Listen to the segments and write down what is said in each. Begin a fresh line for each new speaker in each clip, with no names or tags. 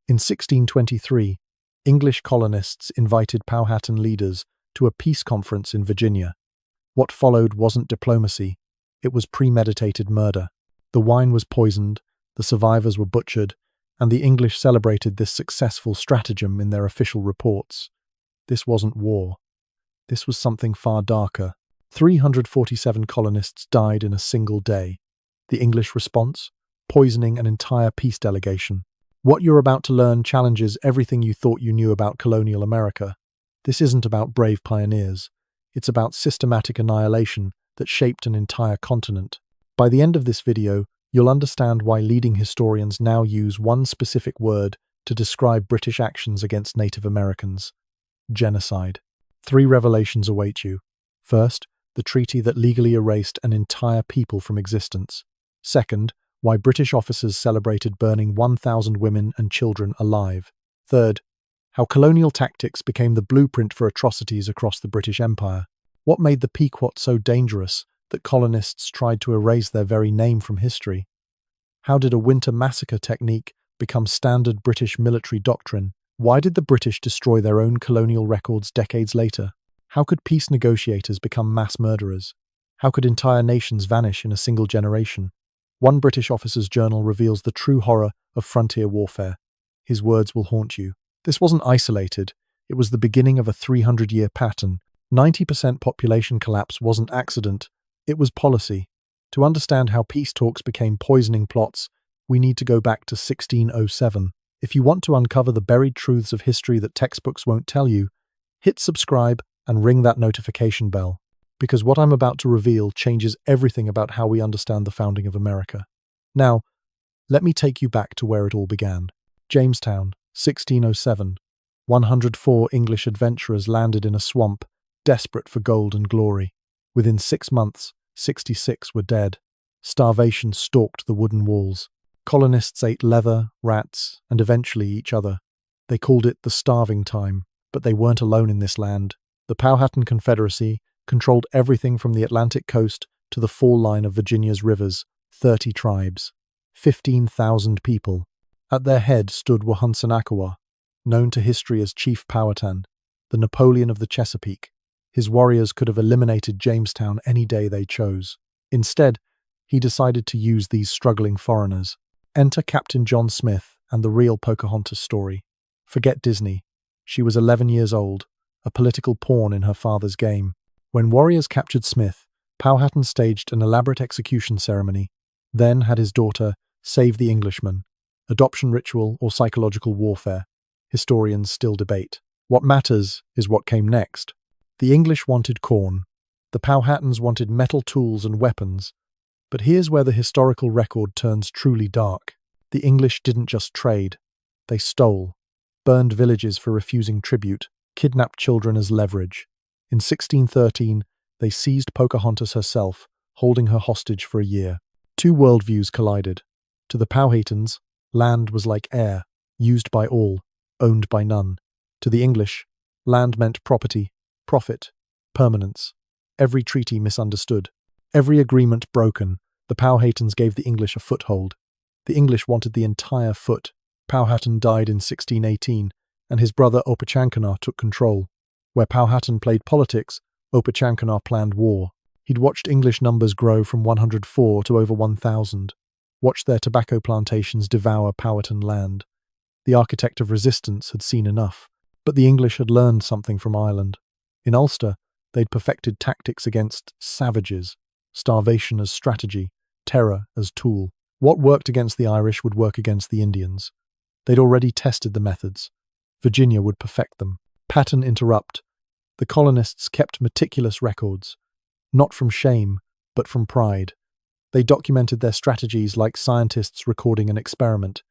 In 1623, English colonists invited Powhatan leaders to a peace conference in Virginia. What followed wasn't diplomacy, it was premeditated murder. The wine was poisoned, the survivors were butchered, and the English celebrated this successful stratagem in their official reports. This wasn't war. This was something far darker. 347 colonists died in a single day. The English response? Poisoning an entire peace delegation. What you're about to learn challenges everything you thought you knew about colonial America. This isn't about brave pioneers. It's about systematic annihilation that shaped an entire continent. By the end of this video, you'll understand why leading historians now use one specific word to describe British actions against Native Americans: genocide. 3 revelations await you. First, the treaty that legally erased an entire people from existence. Second, why British officers celebrated burning 1,000 women and children alive. Third, how colonial tactics became the blueprint for atrocities across the British Empire. What made the Pequot so dangerous that colonists tried to erase their very name from history? How did a winter massacre technique become standard British military doctrine? Why did the British destroy their own colonial records decades later? How could peace negotiators become mass murderers? How could entire nations vanish in a single generation? One British officer's journal reveals the true horror of frontier warfare. His words will haunt you. This wasn't isolated. It was the beginning of a 300-year pattern. 90% population collapse wasn't accident. It was policy. To understand how peace talks became poisoning plots, we need to go back to 1607. If you want to uncover the buried truths of history that textbooks won't tell you, hit subscribe and ring that notification bell, because what I'm about to reveal changes everything about how we understand the founding of America. Now, let me take you back to where it all began. Jamestown, 1607. 104 English adventurers landed in a swamp, desperate for gold and glory. Within 6 months, 66 were dead. Starvation stalked the wooden walls. Colonists ate leather, rats, and eventually each other. They called it the starving time, but they weren't alone in this land. The Powhatan Confederacy controlled everything from the Atlantic coast to the fall line of Virginia's rivers. 30 tribes, 15,000 people. At their head stood Wahunsonakawa, known to history as Chief Powhatan, the Napoleon of the Chesapeake. His warriors could have eliminated Jamestown any day they chose. Instead, he decided to use these struggling foreigners. Enter Captain John Smith and the real Pocahontas story. Forget Disney. She was 11 years old, a political pawn in her father's game. When warriors captured Smith, Powhatan staged an elaborate execution ceremony, then had his daughter save the Englishman. Adoption ritual or psychological warfare? Historians still debate. What matters is what came next. The English wanted corn. The Powhatans wanted metal tools and weapons. But here's where the historical record turns truly dark. The English didn't just trade. They stole, burned villages for refusing tribute, kidnapped children as leverage. In 1613, they seized Pocahontas herself, holding her hostage for a year. 2 worldviews collided. To the Powhatans, land was like air, used by all, owned by none. To the English, land meant property, profit, permanence. Every treaty misunderstood. Every agreement broken. The Powhatans gave the English a foothold. The English wanted the entire foot. Powhatan died in 1618, and his brother Opechancanough took control. Where Powhatan played politics, Opechancanough planned war. He'd watched English numbers grow from 104 to over 1,000. Watched their tobacco plantations devour Powhatan land. The architect of resistance had seen enough. But the English had learned something from Ireland. In Ulster, they'd perfected tactics against savages, starvation as strategy, terror as tool. What worked against the Irish would work against the Indians. They'd already tested the methods. Virginia would perfect them. Pattern interrupt. The colonists kept meticulous records, not from shame, but from pride. They documented their strategies like scientists recording an experiment.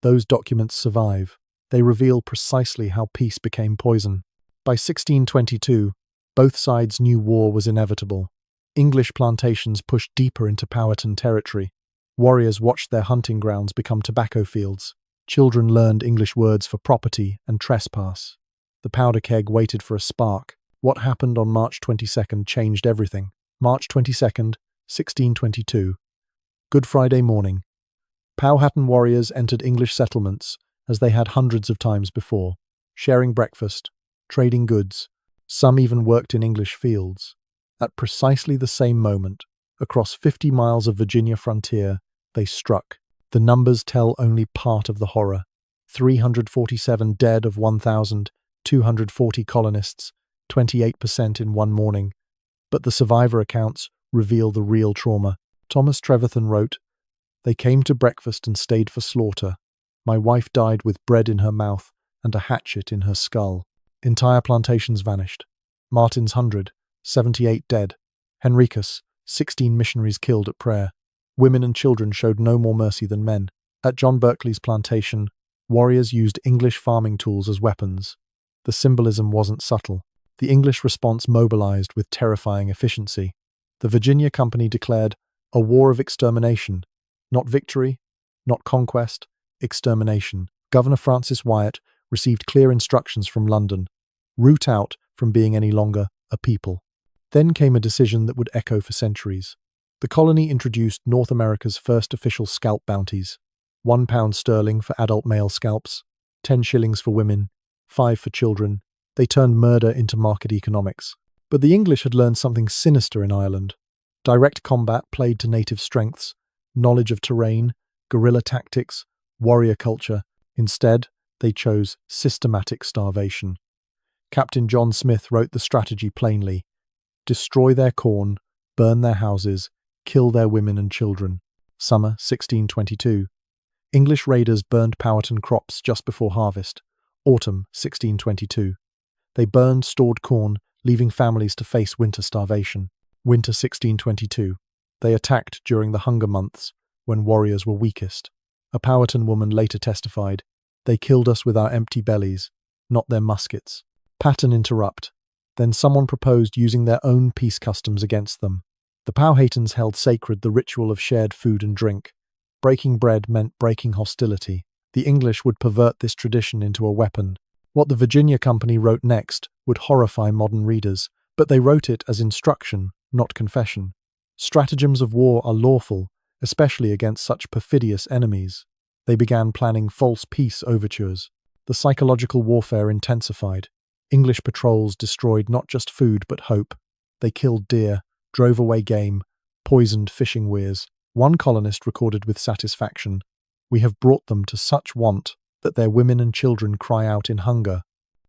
Those documents survive. They reveal precisely how peace became poison. By 1622, both sides knew war was inevitable. English plantations pushed deeper into Powhatan territory. Warriors watched their hunting grounds become tobacco fields. Children learned English words for property and trespass. The powder keg waited for a spark. What happened on March 22nd changed everything. March 22nd, 1622. Good Friday morning. Powhatan warriors entered English settlements, as they had hundreds of times before, sharing breakfast, trading goods. Some even worked in English fields. At precisely the same moment, across 50 miles of Virginia frontier, they struck. The numbers tell only part of the horror. 347 dead of 1,240 colonists, 28% in one morning. But the survivor accounts reveal the real trauma. Thomas Trevethan wrote, "They came to breakfast and stayed for slaughter. My wife died with bread in her mouth and a hatchet in her skull. Entire plantations vanished. Martin's 100, 78 dead. Henricus, 16 missionaries killed at prayer. Women and children showed no more mercy than men. At John Berkeley's plantation, warriors used English farming tools as weapons. The symbolism wasn't subtle. The English response mobilized with terrifying efficiency. The Virginia Company declared a war of extermination. Not victory, not conquest, extermination. Governor Francis Wyatt received clear instructions from London. Root out from being any longer a people. Then came a decision that would echo for centuries. The colony introduced North America's first official scalp bounties. £1 for adult male scalps, 10 shillings for women, 5 for children. They turned murder into market economics. But the English had learned something sinister in Ireland. Direct combat played to native strengths, knowledge of terrain, guerrilla tactics, warrior culture. Instead, they chose systematic starvation. Captain John Smith wrote the strategy plainly: destroy their corn, burn their houses, kill their women and children. Summer 1622. English raiders burned Powhatan crops just before harvest. Autumn 1622. They burned stored corn, leaving families to face winter starvation. Winter 1622. They attacked during the hunger months, when warriors were weakest. A Powhatan woman later testified, "They killed us with our empty bellies, not their muskets." Pattern interrupt. Then someone proposed using their own peace customs against them. The Powhatans held sacred the ritual of shared food and drink. Breaking bread meant breaking hostility. The English would pervert this tradition into a weapon. What the Virginia Company wrote next would horrify modern readers, but they wrote it as instruction, not confession. Stratagems of war are lawful, especially against such perfidious enemies. They began planning false peace overtures. The psychological warfare intensified. English patrols destroyed not just food but hope. They killed deer, drove away game, poisoned fishing weirs. One colonist recorded with satisfaction, "We have brought them to such want that their women and children cry out in hunger."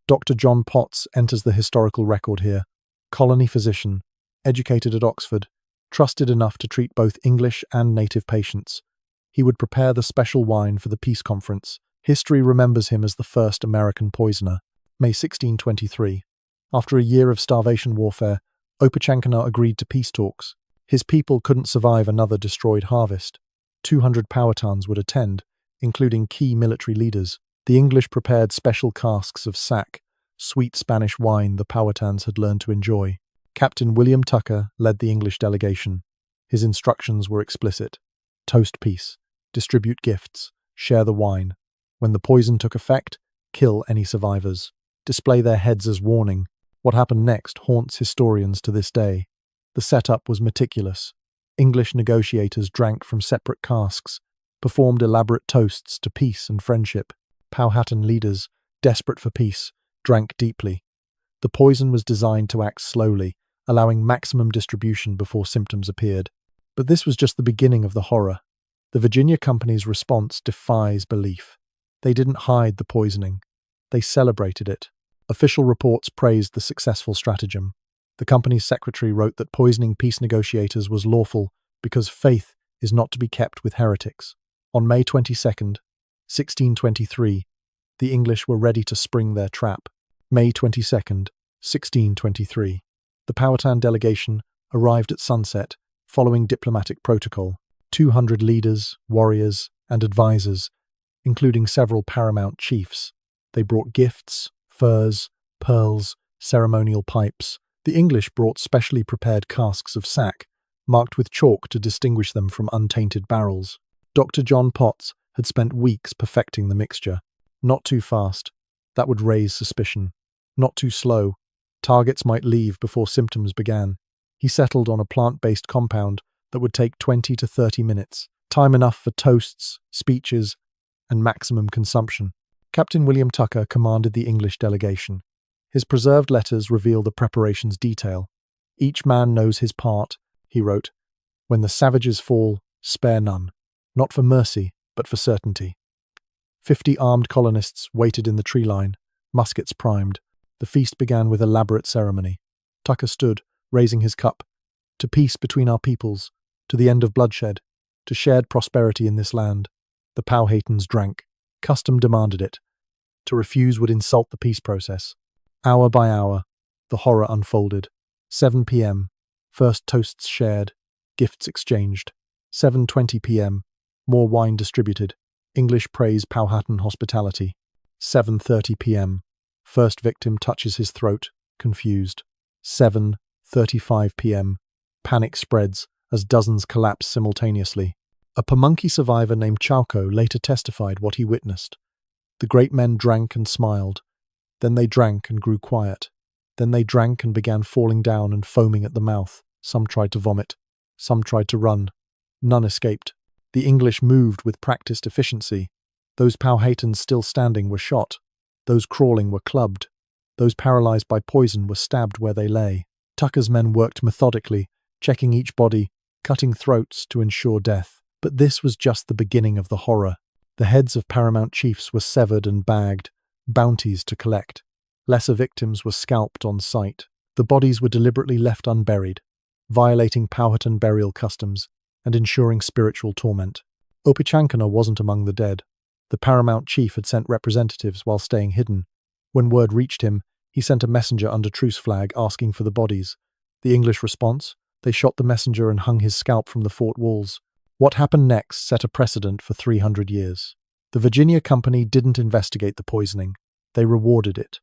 Dr. John Potts enters the historical record here. Colony physician, educated at Oxford, trusted enough to treat both English and native patients. He would prepare the special wine for the peace conference. History remembers him as the first American poisoner. May 1623. After a year of starvation warfare, Opechancanough agreed to peace talks. His people couldn't survive another destroyed harvest. 200 Powhatans would attend, including key military leaders. The English prepared special casks of sack, sweet Spanish wine the Powhatans had learned to enjoy. Captain William Tucker led the English delegation. His instructions were explicit. Toast peace, distribute gifts, share the wine. When the poison took effect, kill any survivors. Display their heads as warning. What happened next haunts historians to this day. The setup was meticulous. English negotiators drank from separate casks, performed elaborate toasts to peace and friendship. Powhatan leaders, desperate for peace, drank deeply. The poison was designed to act slowly, allowing maximum distribution before symptoms appeared. But this was just the beginning of the horror. The Virginia Company's response defies belief. They didn't hide the poisoning. They celebrated it. Official reports praised the successful stratagem. The company's secretary wrote that poisoning peace negotiators was lawful because faith is not to be kept with heretics. On May 22nd, 1623, the English were ready to spring their trap. May 22nd, 1623. The Powhatan delegation arrived at sunset, following diplomatic protocol. 200 leaders, warriors, and advisors, including several paramount chiefs. They brought gifts, furs, pearls, ceremonial pipes. The English brought specially prepared casks of sack, marked with chalk to distinguish them from untainted barrels. Dr. John Potts had spent weeks perfecting the mixture. Not too fast. That would raise suspicion. Not too slow. Targets might leave before symptoms began. He settled on a plant-based compound that would take 20 to 30 minutes, time enough for toasts, speeches, and maximum consumption. Captain William Tucker commanded the English delegation. His preserved letters reveal the preparations' detail. "Each man knows his part," he wrote. "When the savages fall, spare none, not for mercy, but for certainty." 50 armed colonists waited in the tree line, muskets primed. The feast began with elaborate ceremony. Tucker stood, raising his cup. "To peace between our peoples, to the end of bloodshed, to shared prosperity in this land." The Powhatans drank. Custom demanded it. To refuse would insult the peace process. Hour by hour, the horror unfolded. 7 p.m. First toasts shared, gifts exchanged. 7:20 p.m. More wine distributed. English praise Powhatan hospitality. 7:30 p.m. First victim touches his throat, confused. 7:35 p.m. Panic spreads as dozens collapse simultaneously. A Pamunkey survivor named Chauko later testified what he witnessed. "The great men drank and smiled. Then they drank and grew quiet. Then they drank and began falling down and foaming at the mouth. Some tried to vomit. Some tried to run. None escaped. The English moved with practiced efficiency. Those Powhatans still standing were shot. Those crawling were clubbed. Those paralyzed by poison were stabbed where they lay." Tucker's men worked methodically, checking each body, cutting throats to ensure death. But this was just the beginning of the horror. The heads of paramount chiefs were severed and bagged, bounties to collect. Lesser victims were scalped on sight. The bodies were deliberately left unburied, violating Powhatan burial customs and ensuring spiritual torment. Opechancanough wasn't among the dead. The paramount chief had sent representatives while staying hidden. When word reached him, he sent a messenger under truce flag asking for the bodies. The English response? They shot the messenger and hung his scalp from the fort walls. What happened next set a precedent for 300 years. The Virginia Company didn't investigate the poisoning. They rewarded it.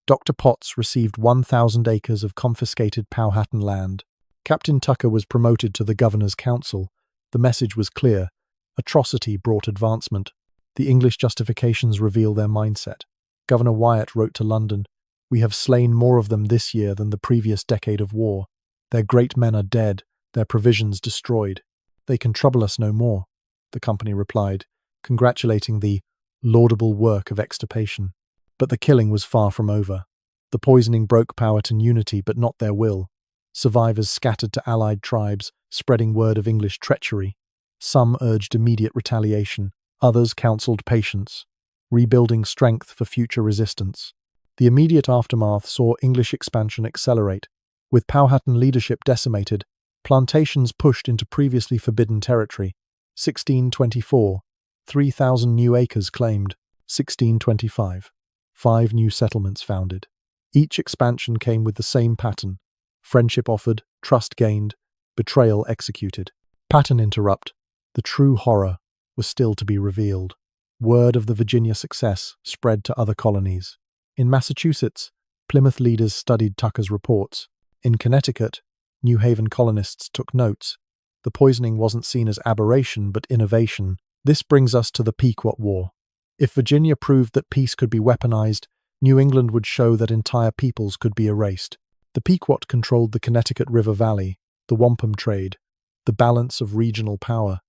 Dr. Potts received 1,000 acres of confiscated Powhatan land. Captain Tucker was promoted to the Governor's Council. The message was clear. Atrocity brought advancement. The English justifications reveal their mindset. Governor Wyatt wrote to London, "We have slain more of them this year than the previous decade of war. Their great men are dead, their provisions destroyed. They can trouble us no more," the company replied, congratulating the laudable work of extirpation. But the killing was far from over. The poisoning broke Powhatan unity, but not their will. Survivors scattered to allied tribes, spreading word of English treachery. Some urged immediate retaliation, others counseled patience, rebuilding strength for future resistance. The immediate aftermath saw English expansion accelerate. With Powhatan leadership decimated, plantations pushed into previously forbidden territory. 1624, 3,000 new acres claimed. 1625, 5 new settlements founded. Each expansion came with the same pattern. Friendship offered, trust gained, betrayal executed. Pattern interrupt. The true horror was still to be revealed. Word of the Virginia success spread to other colonies. In Massachusetts, Plymouth leaders studied Tucker's reports. In Connecticut, New Haven colonists took notes. The poisoning wasn't seen as aberration, but innovation. This brings us to the Pequot War. If Virginia proved that peace could be weaponized, New England would show that entire peoples could be erased. The Pequot controlled the Connecticut River Valley, the wampum trade, the balance of regional power.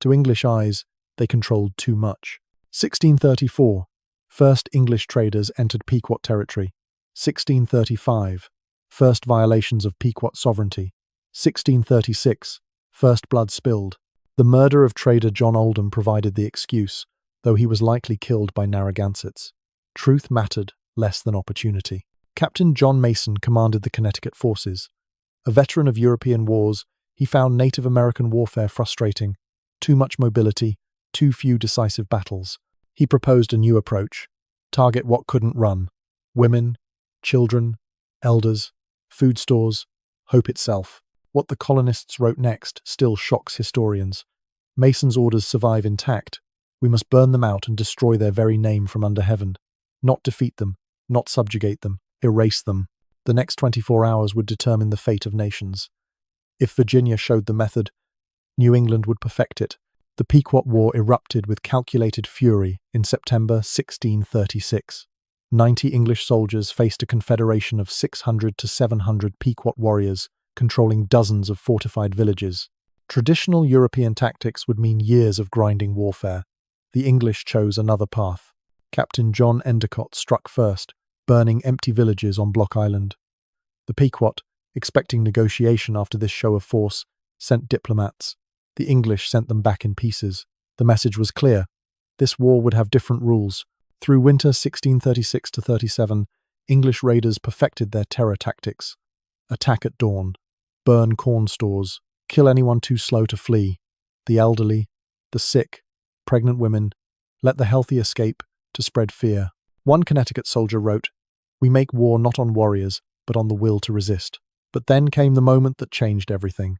To English eyes, they controlled too much. 1634, first English traders entered Pequot territory. 1635, first violations of Pequot sovereignty. 1636, first blood spilled. The murder of trader John Oldham provided the excuse, though he was likely killed by Narragansetts. Truth mattered less than opportunity. Captain John Mason commanded the Connecticut forces. A veteran of European wars, he found Native American warfare frustrating. Too much mobility, too few decisive battles. He proposed a new approach. Target what couldn't run. Women, children, elders, food stores, hope itself. What the colonists wrote next still shocks historians. Mason's orders survive intact. We must burn them out and destroy their very name from under heaven. Not defeat them, not subjugate them, erase them. The next 24 hours would determine the fate of nations. If Virginia showed the method, New England would perfect it. The Pequot War erupted with calculated fury in September 1636. 90 English soldiers faced a confederation of 600 to 700 Pequot warriors, controlling dozens of fortified villages. Traditional European tactics would mean years of grinding warfare. The English chose another path. Captain John Endicott struck first, burning empty villages on Block Island. The Pequot, expecting negotiation after this show of force, sent diplomats. The English sent them back in pieces. The message was clear. This war would have different rules. Through winter 1636-37, English raiders perfected their terror tactics. Attack at dawn, burn corn stores, kill anyone too slow to flee. The elderly, the sick, pregnant women, let the healthy escape to spread fear. One Connecticut soldier wrote, "We make war not on warriors, but on the will to resist." But then came the moment that changed everything.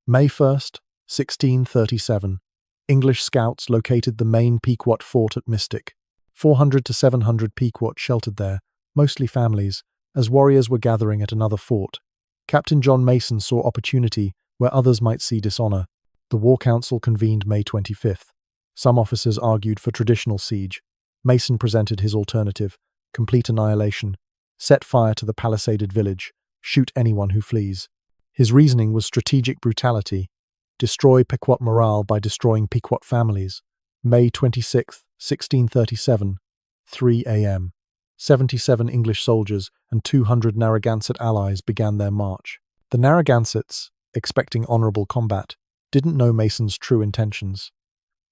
May 1st, 1637. English scouts located the main Pequot fort at Mystic. 400 to 700 Pequot sheltered there, mostly families, as warriors were gathering at another fort. Captain John Mason saw opportunity where others might see dishonor. The War Council convened May 25th. Some officers argued for traditional siege. Mason presented his alternative: complete annihilation. Set fire to the palisaded village. Shoot anyone who flees. His reasoning was strategic brutality. Destroy Pequot morale by destroying Pequot families. May 26, 1637, 3 a.m. 77 English soldiers and 200 Narragansett allies began their march. The Narragansetts, expecting honorable combat, didn't know Mason's true intentions.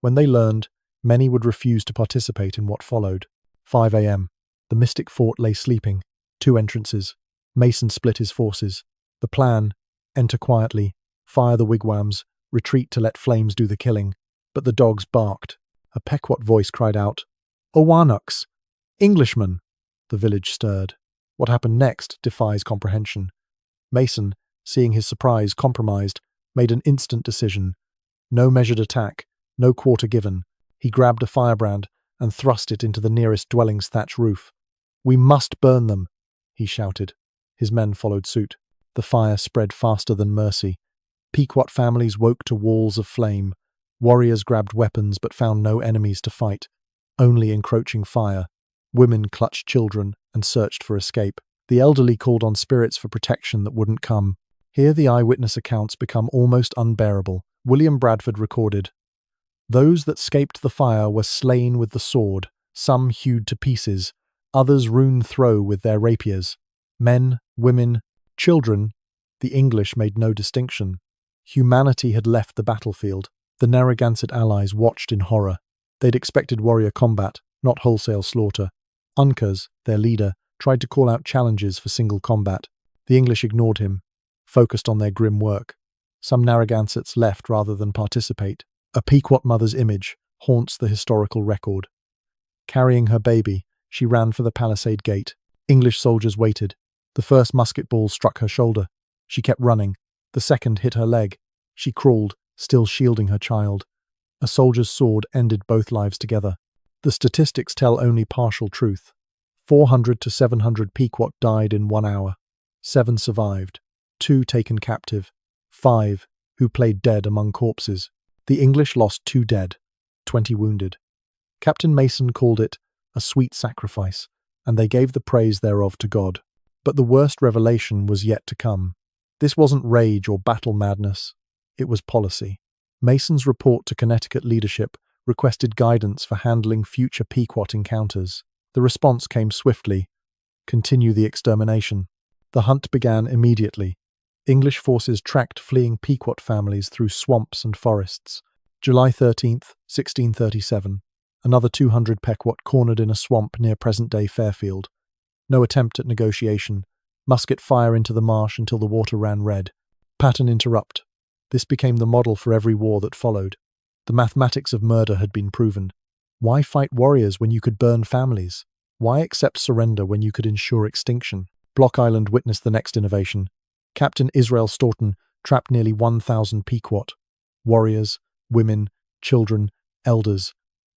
When they learned, many would refuse to participate in what followed. 5 a.m. The Mystic Fort lay sleeping. 2 entrances. Mason split his forces. The plan: enter quietly, fire the wigwams, retreat to let flames do the killing. But the dogs barked. A Pequot voice cried out, "Owanoks! Englishmen!" The village stirred. What happened next defies comprehension. Mason, seeing his surprise compromised, made an instant decision. No measured attack, no quarter given. He grabbed a firebrand and thrust it into the nearest dwelling's thatch roof. "We must burn them," he shouted. His men followed suit. The fire spread faster than mercy. Pequot families woke to walls of flame. Warriors grabbed weapons but found no enemies to fight, only encroaching fire. Women clutched children and searched for escape. The elderly called on spirits for protection that wouldn't come. Here the eyewitness accounts become almost unbearable. William Bradford recorded, "Those that scaped the fire were slain with the sword, some hewed to pieces, others hewn through with their rapiers. Men, women, children, the English made no distinction. Humanity had left the battlefield. The Narragansett allies watched in horror. They'd expected warrior combat, not wholesale slaughter. Uncas, their leader, tried to call out challenges for single combat. The English ignored him, focused on their grim work. Some Narragansetts left rather than participate. A Pequot mother's image haunts the historical record. Carrying her baby, she ran for the palisade gate. English soldiers waited. The first musket ball struck her shoulder. She kept running. The second hit her leg. She crawled, still shielding her child. A soldier's sword ended both lives together. The statistics tell only partial truth. 400 to 700 Pequot died in 1 hour. 7 survived. 2 taken captive. 5 who played dead among corpses. The English lost 2 dead, 20 wounded. Captain Mason called it a sweet sacrifice, and they gave the praise thereof to God. But the worst revelation was yet to come. This wasn't rage or battle madness. It was policy. Mason's report to Connecticut leadership requested guidance for handling future Pequot encounters. The response came swiftly: continue the extermination. The hunt began immediately. English forces tracked fleeing Pequot families through swamps and forests. July 13th, 1637. Another 200 Pequot cornered in a swamp near present-day Fairfield. No attempt at negotiation. Musket fire into the marsh until the water ran red. Pattern interrupt. This became the model for every war that followed. The mathematics of murder had been proven. Why fight warriors when you could burn families? Why accept surrender when you could ensure extinction? Block Island witnessed the next innovation. Captain Israel Staunton trapped nearly 1,000 Pequot. Warriors, women, children, elders.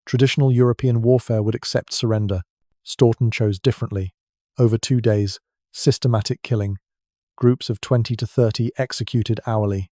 Traditional European warfare would accept surrender. Staunton chose differently. Over 2 days, systematic killing. Groups of 20 to 30 executed hourly.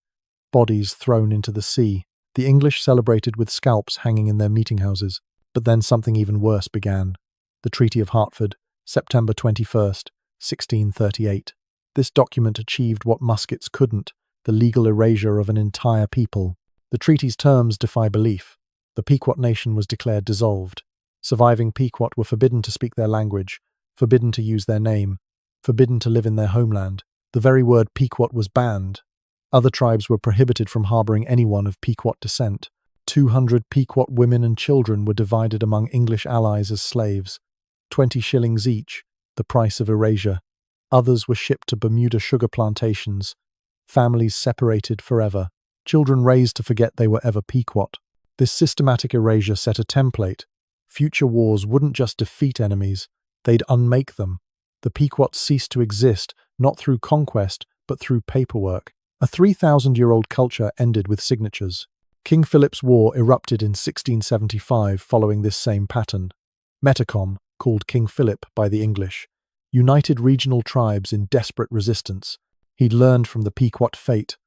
Bodies thrown into the sea. The English celebrated with scalps hanging in their meeting houses. But then something even worse began. The Treaty of Hartford, September 21st, 1638. This document achieved what muskets couldn't: the legal erasure of an entire people. The treaty's terms defy belief. The Pequot nation was declared dissolved. Surviving Pequot were forbidden to speak their language, forbidden to use their name, forbidden to live in their homeland. The very word Pequot was banned. Other tribes were prohibited from harboring anyone of Pequot descent. 200 Pequot women and children were divided among English allies as slaves. 20 shillings each, the price of erasure. Others were shipped to Bermuda sugar plantations. Families separated forever. Children raised to forget they were ever Pequot. This systematic erasure set a template. Future wars wouldn't just defeat enemies, they'd unmake them. The Pequots ceased to exist, not through conquest, but through paperwork. A 3,000-year-old culture ended with signatures. King Philip's War erupted in 1675 following this same pattern. Metacom, called King Philip by the English, united regional tribes in desperate resistance. He'd learned from the Pequot fate.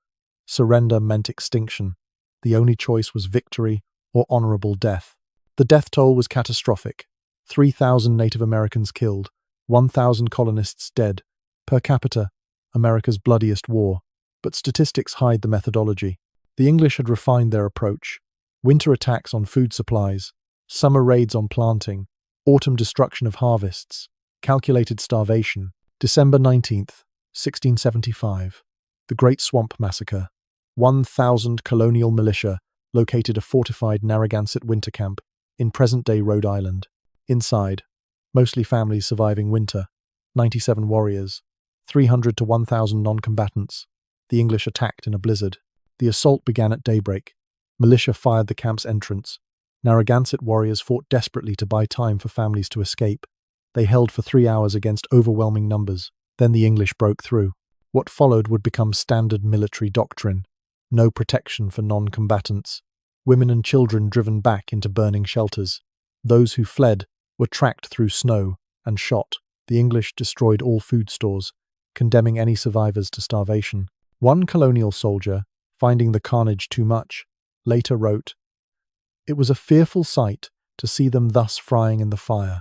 Surrender meant extinction. The only choice was victory or honorable death. The death toll was catastrophic. 3,000 Native Americans killed, 1,000 colonists dead. Per capita, America's bloodiest war. But statistics hide the methodology. The English had refined their approach. Winter attacks on food supplies, summer raids on planting, autumn destruction of harvests, calculated starvation. December 19th, 1675. The Great Swamp Massacre. 1,000 colonial militia located a fortified Narragansett winter camp in present-day Rhode Island. Inside, mostly families surviving winter, 97 warriors, 300 to 1,000 non-combatants. The English attacked in a blizzard. The assault began at daybreak. Militia fired the camp's entrance. Narragansett warriors fought desperately to buy time for families to escape. They held for 3 hours against overwhelming numbers. Then the English broke through. What followed would become standard military doctrine. No protection for non-combatants. Women and children driven back into burning shelters. Those who fled were tracked through snow and shot. The English destroyed all food stores, condemning any survivors to starvation. One colonial soldier, finding the carnage too much, later wrote, "It was a fearful sight to see them thus frying in the fire,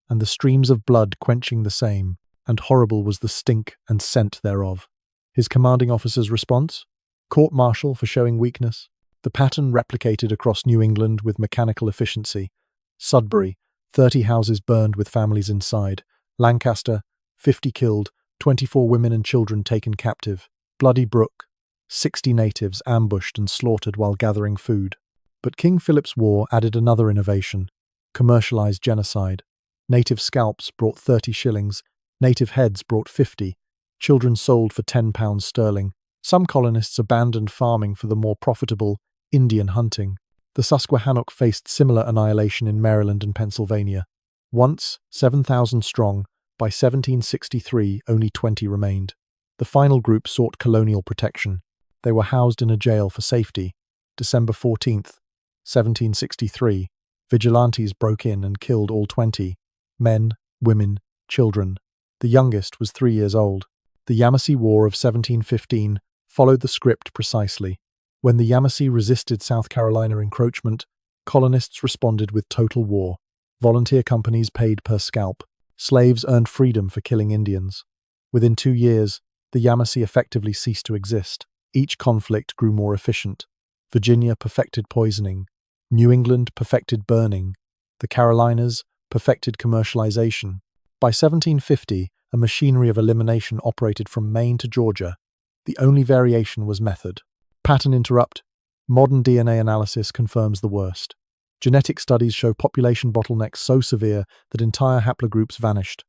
and the streams of blood quenching the same, and horrible was the stink and scent thereof." His commanding officer's response? Court-martial for showing weakness. The pattern replicated across New England with mechanical efficiency. Sudbury, 30 houses burned with families inside. Lancaster, 50 killed, 24 women and children taken captive. Bloody Brook, 60 natives ambushed and slaughtered while gathering food. But King Philip's War added another innovation: commercialized genocide. Native scalps brought 30 shillings, native heads brought 50, children sold for £10 sterling. Some colonists abandoned farming for the more profitable Indian hunting. The Susquehannock faced similar annihilation in Maryland and Pennsylvania. Once 7,000 strong, by 1763 only 20 remained. The final group sought colonial protection. They were housed in a jail for safety. December 14th, 1763, vigilantes broke in and killed all 20, men, women, children. The youngest was 3 years old. The Yamasee War of 1715 followed the script precisely. When the Yamasee resisted South Carolina encroachment, colonists responded with total war. Volunteer companies paid per scalp. Slaves earned freedom for killing Indians. Within 2 years, the Yamasee effectively ceased to exist. Each conflict grew more efficient. Virginia perfected poisoning. New England perfected burning. The Carolinas perfected commercialization. By 1750, a machinery of elimination operated from Maine to Georgia. The only variation was method. Pattern interrupt. Modern DNA analysis confirms the worst. Genetic studies show population bottlenecks so severe that entire haplogroups vanished.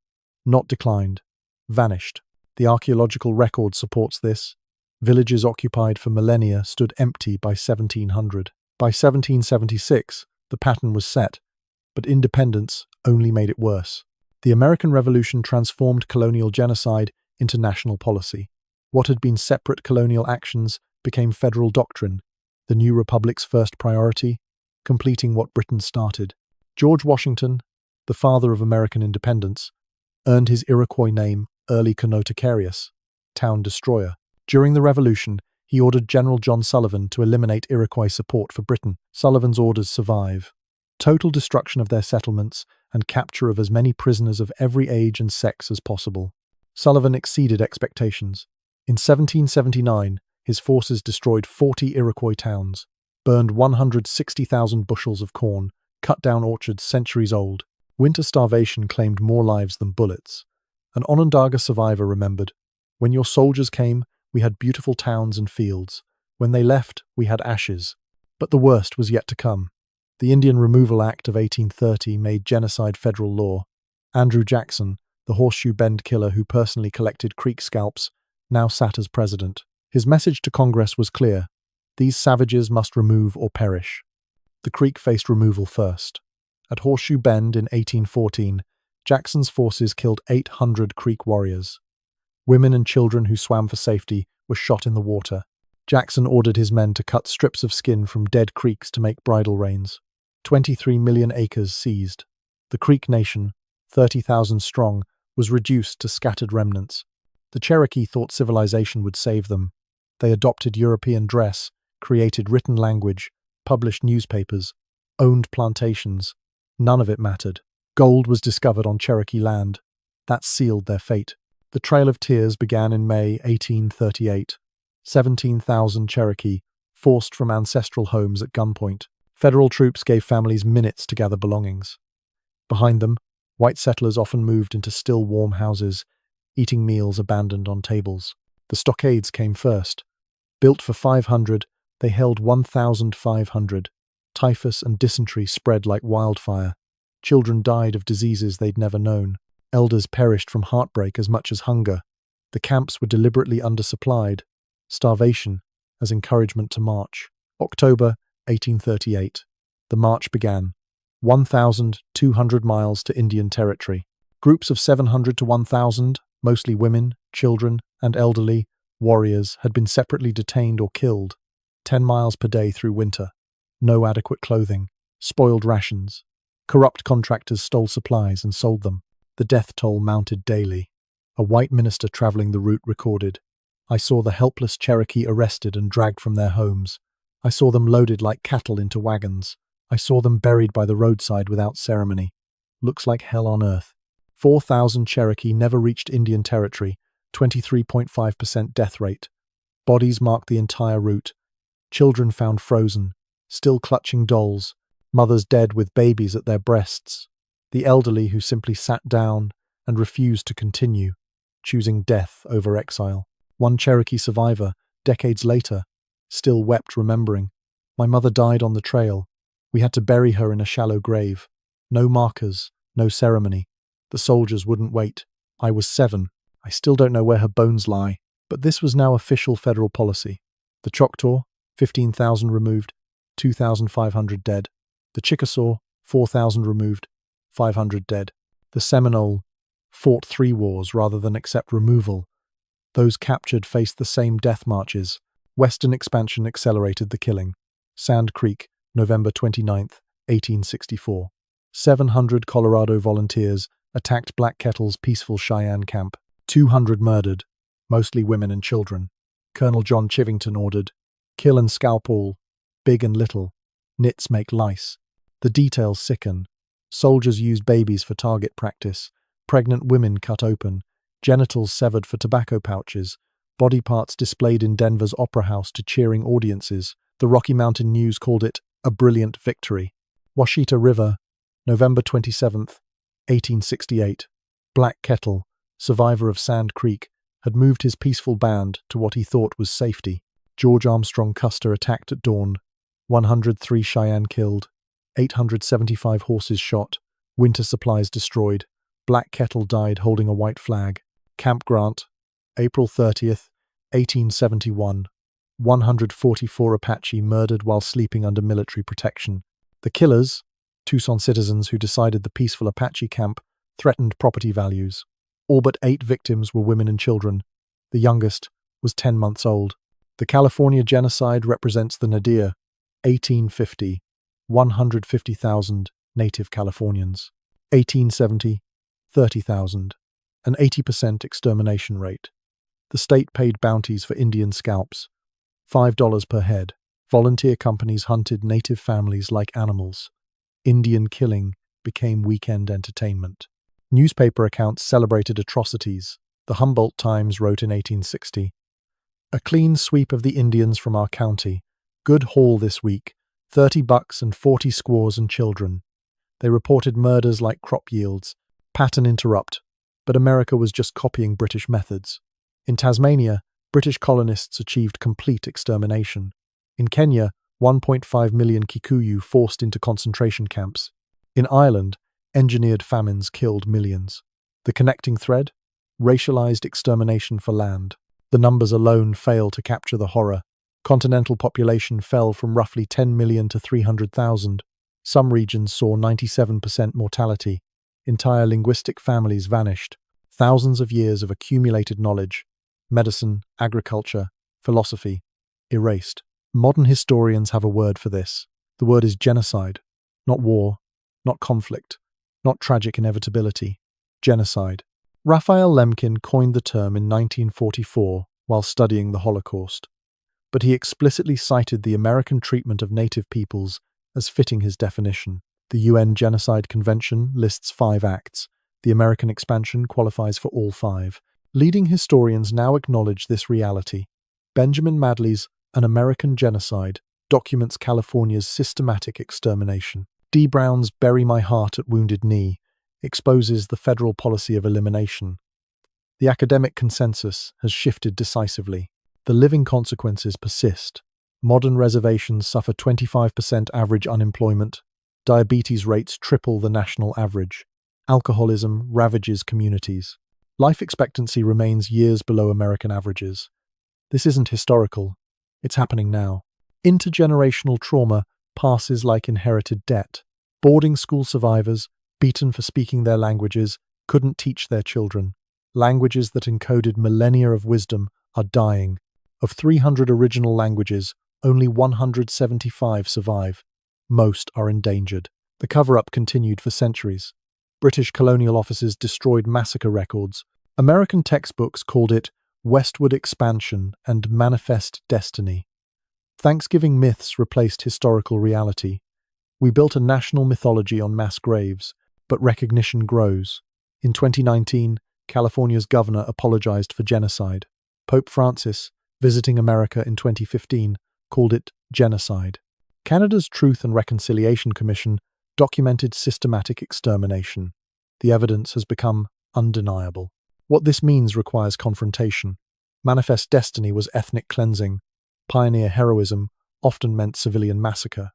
Not declined. Vanished. The archaeological record supports this. Villages occupied for millennia stood empty by 1700. By 1776, the pattern was set, but independence only made it worse. The American Revolution transformed colonial genocide into national policy. What had been separate colonial actions became federal doctrine, the new republic's first priority, completing what Britain started. George Washington, the father of American independence, earned his Iroquois name early Conotacarius, town destroyer. During the Revolution, he ordered General John Sullivan to eliminate Iroquois support for Britain. Sullivan's orders survive. Total destruction of their settlements and capture of as many prisoners of every age and sex as possible. Sullivan exceeded expectations. In 1779, his forces destroyed 40 Iroquois towns, burned 160,000 bushels of corn, cut down orchards centuries old. Winter starvation claimed more lives than bullets. An Onondaga survivor remembered, "When your soldiers came, we had beautiful towns and fields. When they left, we had ashes." But the worst was yet to come. The Indian Removal Act of 1830 made genocide federal law. Andrew Jackson, the Horseshoe Bend killer who personally collected Creek scalps, now sat as president. His message to Congress was clear: these savages must remove or perish. The Creek faced removal first. At Horseshoe Bend in 1814, Jackson's forces killed 800 Creek warriors. Women and children who swam for safety were shot in the water. Jackson ordered his men to cut strips of skin from dead creeks to make bridle reins. 23 million acres seized. The Creek Nation, 30,000 strong, was reduced to scattered remnants. The Cherokee thought civilization would save them. They adopted European dress, created written language, published newspapers, owned plantations. None of it mattered. Gold was discovered on Cherokee land. That sealed their fate. The Trail of Tears began in May 1838. 17,000 Cherokee, forced from ancestral homes at gunpoint. Federal troops gave families minutes to gather belongings. Behind them, white settlers often moved into still warm houses, eating meals abandoned on tables. The stockades came first. Built for 500, they held 1,500. Typhus and dysentery spread like wildfire. Children died of diseases they'd never known. Elders perished from heartbreak as much as hunger. The camps were deliberately undersupplied. Starvation as encouragement to march. October 1838. The march began. 1,200 miles to Indian Territory. Groups of 700 to 1,000, mostly women, children, and elderly, warriors had been separately detained or killed. 10 miles per day through winter. No adequate clothing. Spoiled rations. Corrupt contractors stole supplies and sold them. The death toll mounted daily. A white minister traveling the route recorded, "I saw the helpless Cherokee arrested and dragged from their homes. I saw them loaded like cattle into wagons. I saw them buried by the roadside without ceremony. Looks like hell on earth." 4,000 Cherokee never reached Indian Territory, 23.5% death rate. Bodies marked the entire route. Children found frozen, still clutching dolls, mothers dead with babies at their breasts. The elderly who simply sat down and refused to continue, choosing death over exile. One Cherokee survivor, decades later, still wept remembering, "My mother died on the trail. We had to bury her in a shallow grave. No markers, no ceremony. The soldiers wouldn't wait. I was 7. I still don't know where her bones lie." But this was now official federal policy. The Choctaw, 15,000 removed, 2,500 dead. The Chickasaw, 4,000 removed, 500 dead. The Seminole fought 3 wars rather than accept removal. Those captured faced the same death marches. Western expansion accelerated the killing. Sand Creek, November 29, 1864. 700 Colorado volunteers attacked Black Kettle's peaceful Cheyenne camp. 200 murdered, mostly women and children. Colonel John Chivington ordered, "Kill and scalp all, big and little. Nits make lice." The details sicken. Soldiers used babies for target practice. Pregnant women cut open. Genitals severed for tobacco pouches. Body parts displayed in Denver's Opera House to cheering audiences. The Rocky Mountain News called it a brilliant victory. Washita River, November 27, 1868. Black Kettle, survivor of Sand Creek, had moved his peaceful band to what he thought was safety. George Armstrong Custer attacked at dawn. 103 Cheyenne killed. 875 horses shot. Winter supplies destroyed. Black Kettle died holding a white flag. Camp Grant, April 30th, 1871. 144 Apache murdered while sleeping under military protection. The killers, Tucson citizens who decided the peaceful Apache camp threatened property values. All but 8 victims were women and children. The youngest was 10 months old. The California genocide represents the nadir. 1850, 150,000 native Californians. 1870, 30,000. An 80% extermination rate. The state paid bounties for Indian scalps. $5 per head. Volunteer companies hunted native families like animals. Indian killing became weekend entertainment. Newspaper accounts celebrated atrocities. The Humboldt Times wrote in 1860, "A clean sweep of the Indians from our county. Good haul this week. 30 bucks and 40 squaws and children. They reported murders like crop yields, pattern interrupt, but America was just copying British methods. In Tasmania, British colonists achieved complete extermination. In Kenya, 1.5 million Kikuyu forced into concentration camps. In Ireland, engineered famines killed millions. The connecting thread? Racialized extermination for land. The numbers alone fail to capture the horror. Continental population fell from roughly 10 million to 300,000. Some regions saw 97% mortality. Entire linguistic families vanished. Thousands of years of accumulated knowledge, medicine, agriculture, philosophy, erased. Modern historians have a word for this. The word is genocide. Not war, not conflict, not tragic inevitability. Genocide. Raphael Lemkin coined the term in 1944 while studying the Holocaust, but he explicitly cited the American treatment of native peoples as fitting his definition. The UN Genocide Convention lists 5 acts. The American expansion qualifies for all 5. Leading historians now acknowledge this reality. Benjamin Madley's An American Genocide documents California's systematic extermination. D. Brown's Bury My Heart at Wounded Knee exposes the federal policy of elimination. The academic consensus has shifted decisively. The living consequences persist. Modern reservations suffer 25% average unemployment. Diabetes rates triple the national average. Alcoholism ravages communities. Life expectancy remains years below American averages. This isn't historical. It's happening now. Intergenerational trauma passes like inherited debt. Boarding school survivors, beaten for speaking their languages, couldn't teach their children. Languages that encoded millennia of wisdom are dying. Of 300 original languages, only 175 survive. Most are endangered. The cover-up continued for centuries. British colonial officers destroyed massacre records. American textbooks called it westward expansion and manifest destiny. Thanksgiving myths replaced historical reality. We built a national mythology on mass graves, but recognition grows. In 2019, California's governor apologized for genocide. Pope Francis, visiting America in 2015, called it genocide. Canada's Truth and Reconciliation Commission documented systematic extermination. The evidence has become undeniable. What this means requires confrontation. Manifest destiny was ethnic cleansing. Pioneer heroism often meant civilian massacre.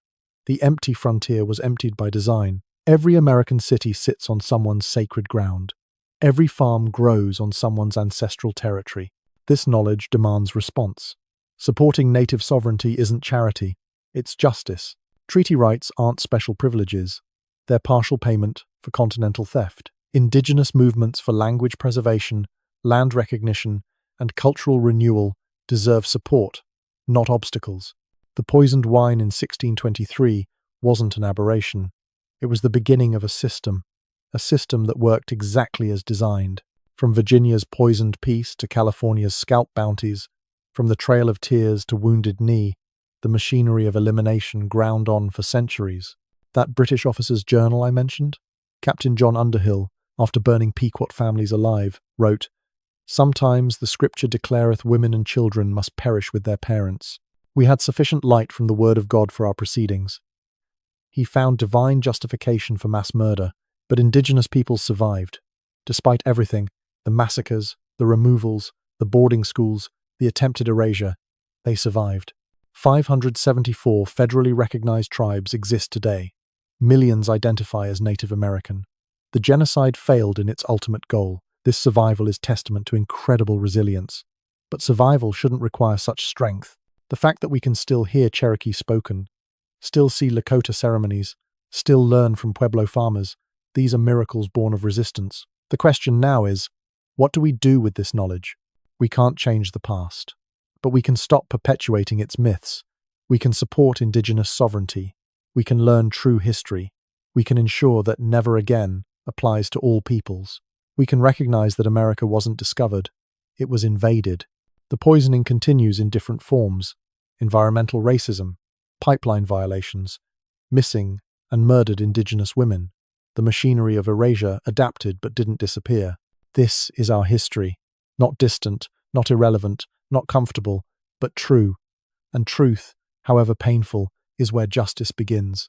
The empty frontier was emptied by design. Every American city sits on someone's sacred ground. Every farm grows on someone's ancestral territory. This knowledge demands response. Supporting native sovereignty isn't charity, it's justice. Treaty rights aren't special privileges. They're partial payment for continental theft. Indigenous movements for language preservation, land recognition, and cultural renewal deserve support, not obstacles. The poisoned wine in 1623 wasn't an aberration. It was the beginning of a system that worked exactly as designed. From Virginia's poisoned peace to California's scalp bounties, from the Trail of Tears to Wounded Knee, the machinery of elimination ground on for centuries. That British officer's journal I mentioned? Captain John Underhill, after burning Pequot families alive, wrote, "Sometimes the scripture declareth women and children must perish with their parents. We had sufficient light from the word of God for our proceedings." He found divine justification for mass murder, but indigenous peoples survived. Despite everything, the massacres, the removals, the boarding schools, the attempted erasure, they survived. 574 federally recognized tribes exist today. Millions identify as Native American. The genocide failed in its ultimate goal. This survival is testament to incredible resilience. But survival shouldn't require such strength. The fact that we can still hear Cherokee spoken, still see Lakota ceremonies, still learn from Pueblo farmers, these are miracles born of resistance. The question now is, what do we do with this knowledge? We can't change the past, but we can stop perpetuating its myths. We can support indigenous sovereignty. We can learn true history. We can ensure that never again applies to all peoples. We can recognize that America wasn't discovered. It was invaded. The poisoning continues in different forms: environmental racism, pipeline violations, missing and murdered indigenous women. The machinery of erasure adapted but didn't disappear. This is our history. Not distant, not irrelevant, not comfortable, but true. And truth, however painful, is where justice begins.